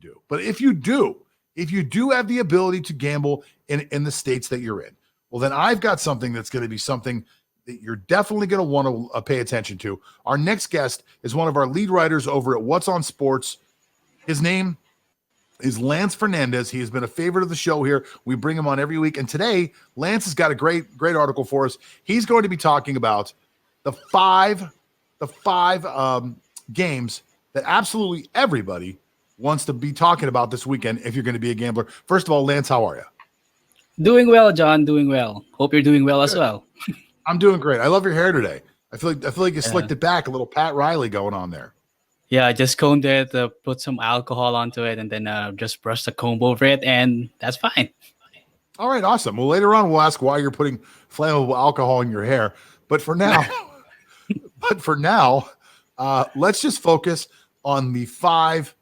do. But if you do have the ability to gamble in the states that you're in, well, then I've got something that's going to be something that you're definitely going to want to pay attention to. Our next guest is one of our lead writers over at What's on Sports. His name is Lance Fernandez. He has been a favorite of the show here. We bring him on every week. And today, Lance has got a great article for us. He's going to be talking about the five games that absolutely everybody wants to be talking about this weekend if you're going to be a gambler. First of all, Lance, how are you? Doing well, John. Doing well. Hope you're doing well as well. I'm doing great. I love your hair today. I feel like you slicked it back, a little Pat Riley going on there. Yeah, I just combed it, put some alcohol onto it, and then just brush the comb over it, and that's fine. All right, awesome. Well, later on, we'll ask why you're putting flammable alcohol in your hair. But for now, let's just focus on the 5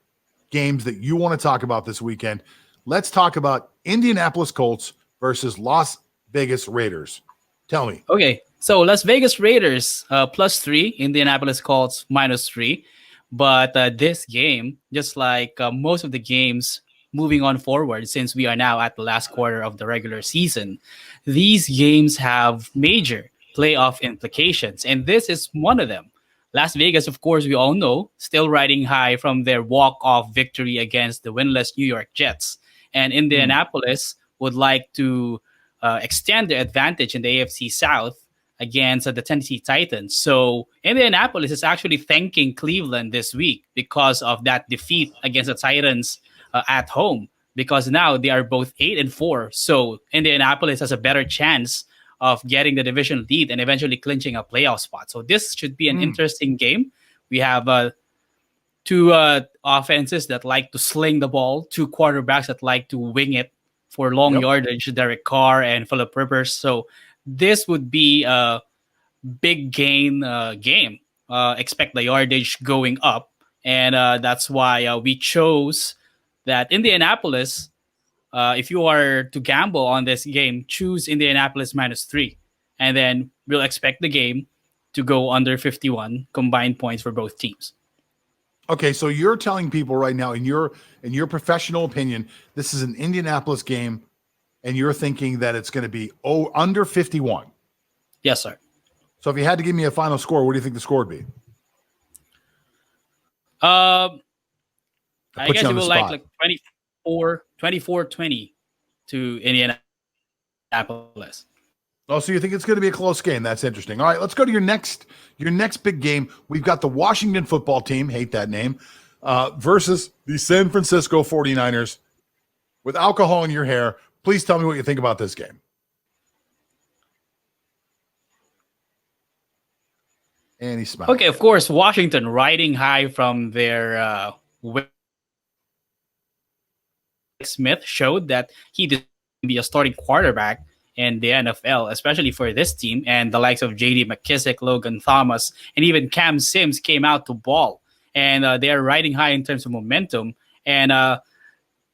games that you want to talk about this weekend. Let's talk about Indianapolis Colts versus Las Vegas Raiders. Tell me. Okay, so Las Vegas Raiders +3, Indianapolis Colts -3. But this game, just like most of the games moving on forward, since we are now at the last quarter of the regular season, these games have major playoff implications. And this is one of them. Las Vegas, of course, we all know, still riding high from their walk-off victory against the winless New York Jets. And Indianapolis would like to extend their advantage in the AFC South against the Tennessee Titans. So Indianapolis is actually thanking Cleveland this week because of that defeat against the Titans at home, because now they are both 8-4. So Indianapolis has a better chance of getting the division lead and eventually clinching a playoff spot. So this should be an interesting game. We have 2 offenses that like to sling the ball, 2 quarterbacks that like to wing it for long yardage, Derek Carr and Philip Rivers. So this would be a big gain game. Expect the yardage going up. And that's why we chose that Indianapolis, if you are to gamble on this game, choose Indianapolis -3. And then we'll expect the game to go under 51 combined points for both teams. Okay, so you're telling people right now, in your professional opinion, this is an Indianapolis game, and you're thinking that it's going to be under 51. Yes, sir. So if you had to give me a final score, what do you think the score would be? I guess it will like 24-20 to Indianapolis. Oh, so you think it's going to be a close game? That's interesting. All right, let's go to your next big game. We've got the Washington football team, hate that name, versus the San Francisco 49ers. With alcohol in your hair, please tell me what you think about this game. And he's smiling. Okay, of course, Washington riding high from their Smith showed that he did be a starting quarterback in the NFL, especially for this team. And the likes of J.D. McKissick, Logan Thomas, and even Cam Sims came out to ball. And they are riding high in terms of momentum. And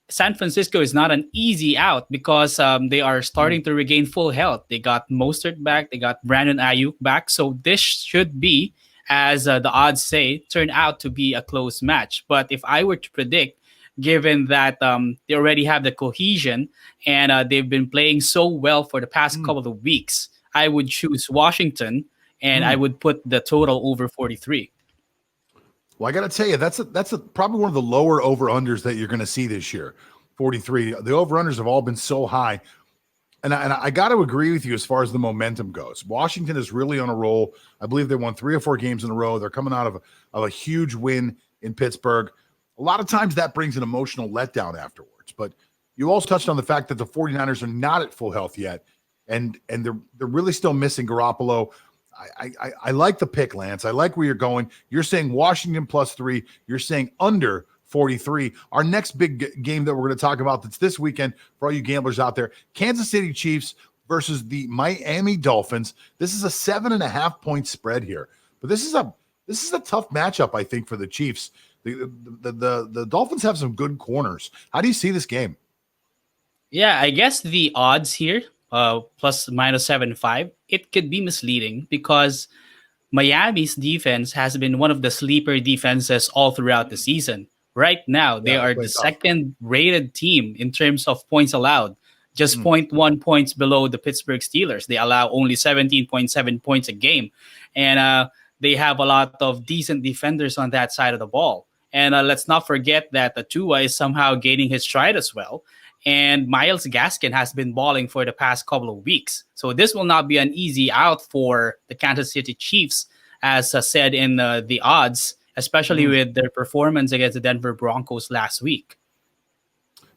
San Francisco is not an easy out because they are starting to regain full health. They got Mostert back. They got Brandon Ayuk back. So this should be, as the odds say, turn out to be a close match. But if I were to predict, given that they already have the cohesion and they've been playing so well for the past couple of weeks, I would choose Washington and I would put the total over 43. Well, I got to tell you, that's probably one of the lower over-unders that you're going to see this year, 43. The over-unders have all been so high. And I got to agree with you as far as the momentum goes. Washington is really on a roll. I believe they won 3 or 4 games in a row. They're coming out of a huge win in Pittsburgh. A lot of times that brings an emotional letdown afterwards. But you also touched on the fact that the 49ers are not at full health yet, and they're really still missing Garoppolo. I like the pick, Lance. I like where you're going. You're saying Washington +3. You're saying under 43. Our next big game that we're going to talk about that's this weekend for all you gamblers out there, Kansas City Chiefs versus the Miami Dolphins. This is a 7.5-point spread here. But this is a tough matchup, I think, for the Chiefs. The Dolphins have some good corners. How do you see this game? Yeah, I guess the odds here, ±7.5, it could be misleading because Miami's defense has been one of the sleeper defenses all throughout the season. Right now, they Yeah, they're are the playing tough. second rated team in terms of points allowed, just zero point 0.1 points below the Pittsburgh Steelers. They allow only 17.7 points a game. And they have a lot of decent defenders on that side of the ball. And let's not forget that the Tua is somehow gaining his stride as well. And Miles Gaskin has been balling for the past couple of weeks. So this will not be an easy out for the Kansas City Chiefs, as said in the odds, especially with their performance against the Denver Broncos last week.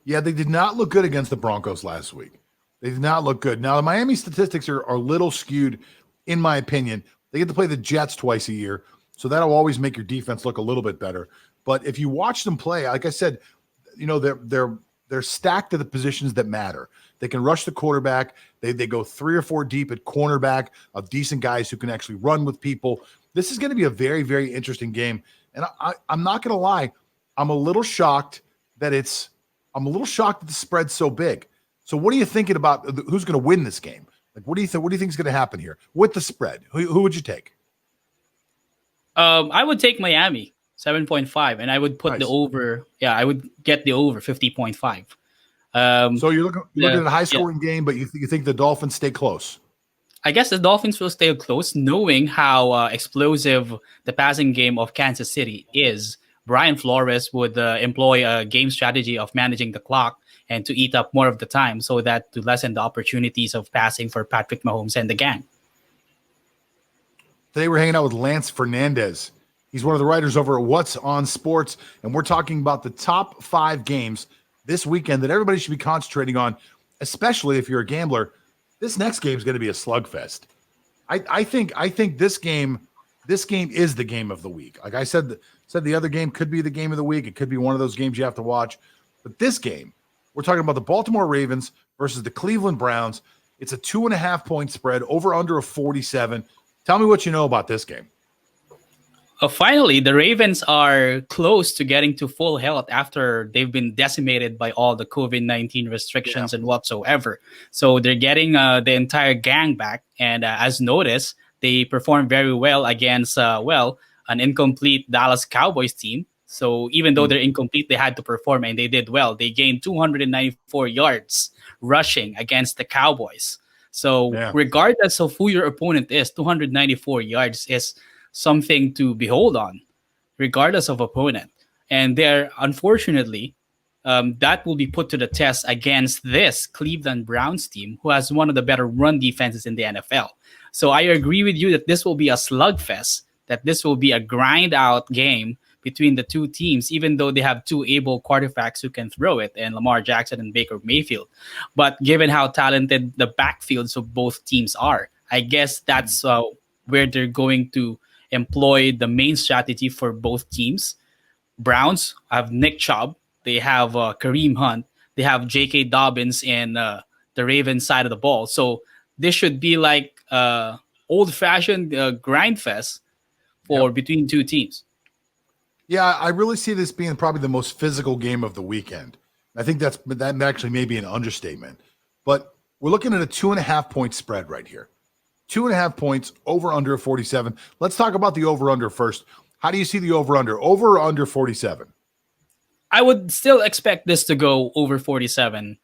Yeah, they did not look good against the Broncos last week. They did not look good. Now, the Miami statistics are a little skewed, in my opinion. They get to play the Jets twice a year, so that'll always make your defense look a little bit better. But if you watch them play, like I said, they're stacked at the positions that matter. They can rush the quarterback. They go 3 or 4 deep at cornerback of decent guys who can actually run with people. This is going to be a very, very interesting game. And I'm not going to lie, I'm a little shocked that the spread's so big. So what are you thinking about who's going to win this game? Like, what do you think is going to happen here with the spread? Who would you take? I would take Miami 7.5, and I would put the over. Yeah, I would get the over 50.5. So you're looking at a high scoring game, but you think the Dolphins stay close? I guess the Dolphins will stay close, knowing how explosive the passing game of Kansas City is. Brian Flores would employ a game strategy of managing the clock and to eat up more of the time, so that to lessen the opportunities of passing for Patrick Mahomes and the gang. Today we're hanging out with Lance Fernandez. He's one of the writers over at What's on Sports, and we're talking about the top 5 games this weekend that everybody should be concentrating on, especially if you're a gambler. This next game is going to be a slugfest. I think this game is the game of the week. Like I said the other game could be the game of the week. It could be one of those games you have to watch. But this game, we're talking about the Baltimore Ravens versus the Cleveland Browns. It's a 2.5 point spread, over under a 47. Tell me what you know about this game. Finally, the Ravens are close to getting to full health after they've been decimated by all the COVID-19 restrictions and whatsoever. So they're getting the entire gang back. And as noticed, they performed very well against, an incomplete Dallas Cowboys team. So even though they're incomplete, they had to perform, and they did well. They gained 294 yards rushing against the Cowboys. So regardless of who your opponent is, 294 yards is something to behold on, regardless of opponent. And there, unfortunately, that will be put to the test against this Cleveland Browns team, who has one of the better run defenses in the NFL. So I agree with you that this will be a slugfest, that this will be a grind out game between the two teams, even though they have two able quarterbacks who can throw it, and Lamar Jackson and Baker Mayfield. But given how talented the backfields of both teams are, I guess that's where they're going to employ the main strategy for both teams. Browns have Nick Chubb. They have Kareem Hunt. They have J.K. Dobbins in the Ravens side of the ball. So this should be like old-fashioned grind fest for between two teams. Yeah, I really see this being probably the most physical game of the weekend. I think that actually may be an understatement. But we're looking at a 2.5 point spread right here. 2.5 points, over under 47. Let's talk about the over under first. How do you see the over under? Over or under 47? I would still expect this to go over 47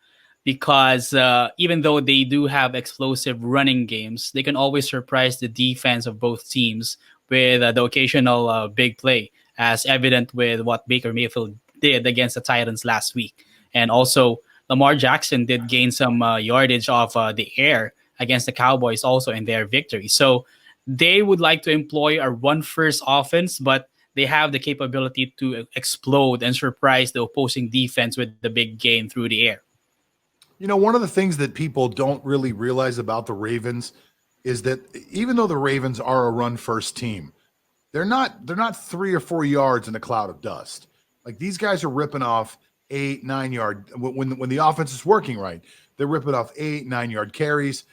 because even though they do have explosive running games, they can always surprise the defense of both teams with the occasional big play, as evident with what Baker Mayfield did against the Titans last week. And also, Lamar Jackson did gain some yardage off the air against the Cowboys also in their victory. So they would like to employ a run-first offense, but they have the capability to explode and surprise the opposing defense with the big game through the air. You know, one of the things that people don't really realize about the Ravens is that even though the Ravens are a run-first team, they're not 3 or 4 yards in a cloud of dust. Like, these guys are ripping off 8-9 yard when the offense is working right. They're ripping off 8-9 yard carries.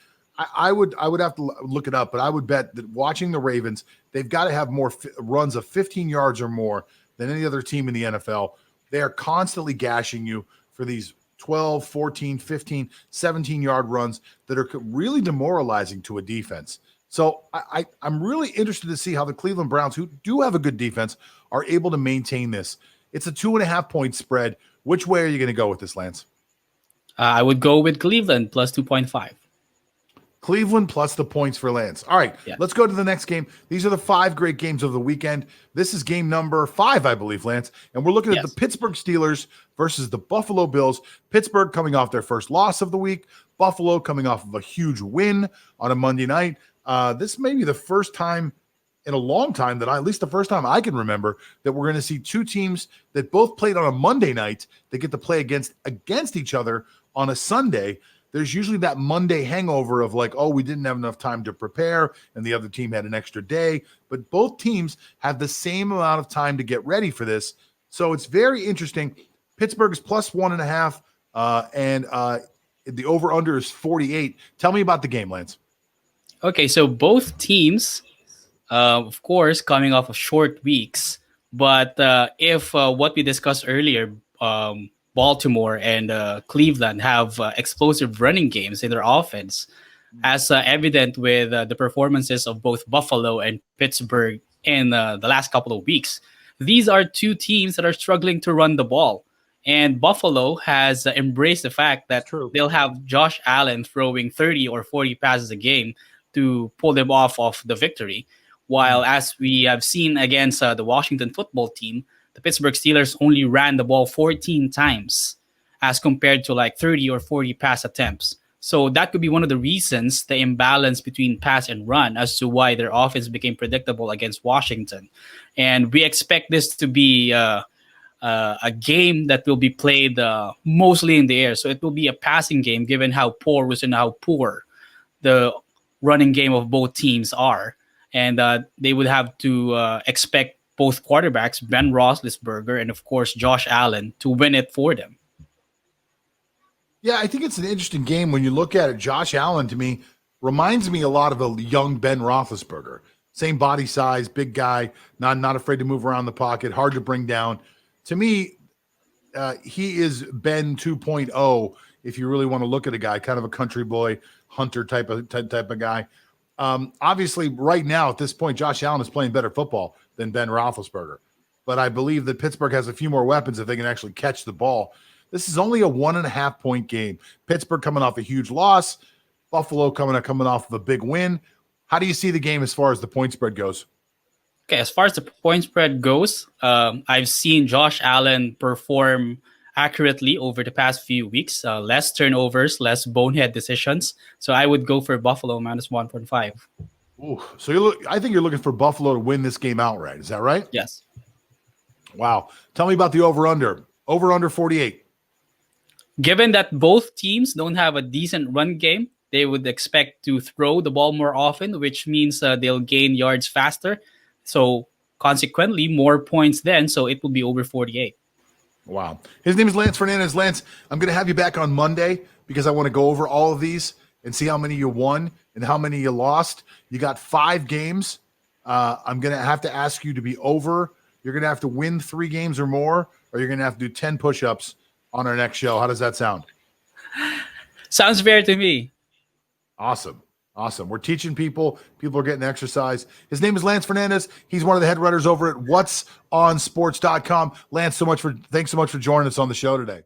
I would have to look it up, but I would bet that watching the Ravens, they've got to have more runs of 15 yards or more than any other team in the NFL. They are constantly gashing you for these 12, 14, 15, 17-yard runs that are really demoralizing to a defense. So I'm really interested to see how the Cleveland Browns, who do have a good defense, are able to maintain this. It's a 2.5-point spread. Which way are you going to go with this, Lance? I would go with Cleveland plus 2.5. Cleveland plus the points for Lance. All right, Yeah. let's go to the next game. These are the 5 great games of the weekend. This is game number 5, I believe, Lance. And we're looking at the Pittsburgh Steelers versus the Buffalo Bills. Pittsburgh coming off their first loss of the week. Buffalo coming off of a huge win on a Monday night. This may be the first time in a long time at least the first time I can remember, that we're going to see 2 teams that both played on a Monday night that get to play against each other on a Sunday. There's usually that Monday hangover of like, oh, we didn't have enough time to prepare and the other team had an extra day. But both teams have the same amount of time to get ready for this. So it's very interesting. Pittsburgh is plus 1.5, and the over-under is 48. Tell me about the game, Lance. Okay, so both teams, of course, coming off of short weeks. But if what we discussed earlier, Baltimore and Cleveland have explosive running games in their offense, as evident with the performances of both Buffalo and Pittsburgh in the last couple of weeks. These are 2 teams that are struggling to run the ball. And Buffalo has embraced the fact that they'll have Josh Allen throwing 30 or 40 passes a game to pull them off of the victory. While as we have seen against the Washington football team, the Pittsburgh Steelers only ran the ball 14 times as compared to like 30 or 40 pass attempts. So that could be one of the reasons, the imbalance between pass and run, as to why their offense became predictable against Washington. And we expect this to be a game that will be played mostly in the air. So it will be a passing game given how porous and how poor the running game of both teams are. And they would have to expect both quarterbacks, Ben Roethlisberger and, of course, Josh Allen, to win it for them. Yeah, I think it's an interesting game when you look at it. Josh Allen, to me, reminds me a lot of a young Ben Roethlisberger. Same body size, big guy, not afraid to move around the pocket, hard to bring down. To me, he is Ben 2.0, if you really want to look at a guy, kind of a country boy, hunter type of guy. Obviously, right now, at this point, Josh Allen is playing better football than Ben Roethlisberger. But I believe that Pittsburgh has a few more weapons if they can actually catch the ball. This is only a 1.5-point game. Pittsburgh coming off a huge loss. Buffalo coming off of a big win. How do you see the game as far as the point spread goes? Okay, as far as the point spread goes, I've seen Josh Allen perform accurately over the past few weeks. Less turnovers, less bonehead decisions. So I would go for Buffalo minus 1.5. Ooh, so I think you're looking for Buffalo to win this game outright. Is that right? Yes. Wow. Tell me about the over-under. Over-under 48. Given that both teams don't have a decent run game, they would expect to throw the ball more often, which means they'll gain yards faster. So consequently, more points then. So it will be over 48. Wow. His name is Lance Fernandez. Lance, I'm going to have you back on Monday because I want to go over all of these and see how many you won and how many you lost. You got 5 games. I'm going to have to ask you to be over. You're going to have to win 3 games or more, or you're going to have to do 10 push-ups on our next show. How does that sound? Sounds fair to me. Awesome. We're teaching people. People are getting exercise. His name is Lance Fernandez. He's one of the head writers over at whatsonsports.com. Lance, thanks so much for joining us on the show today.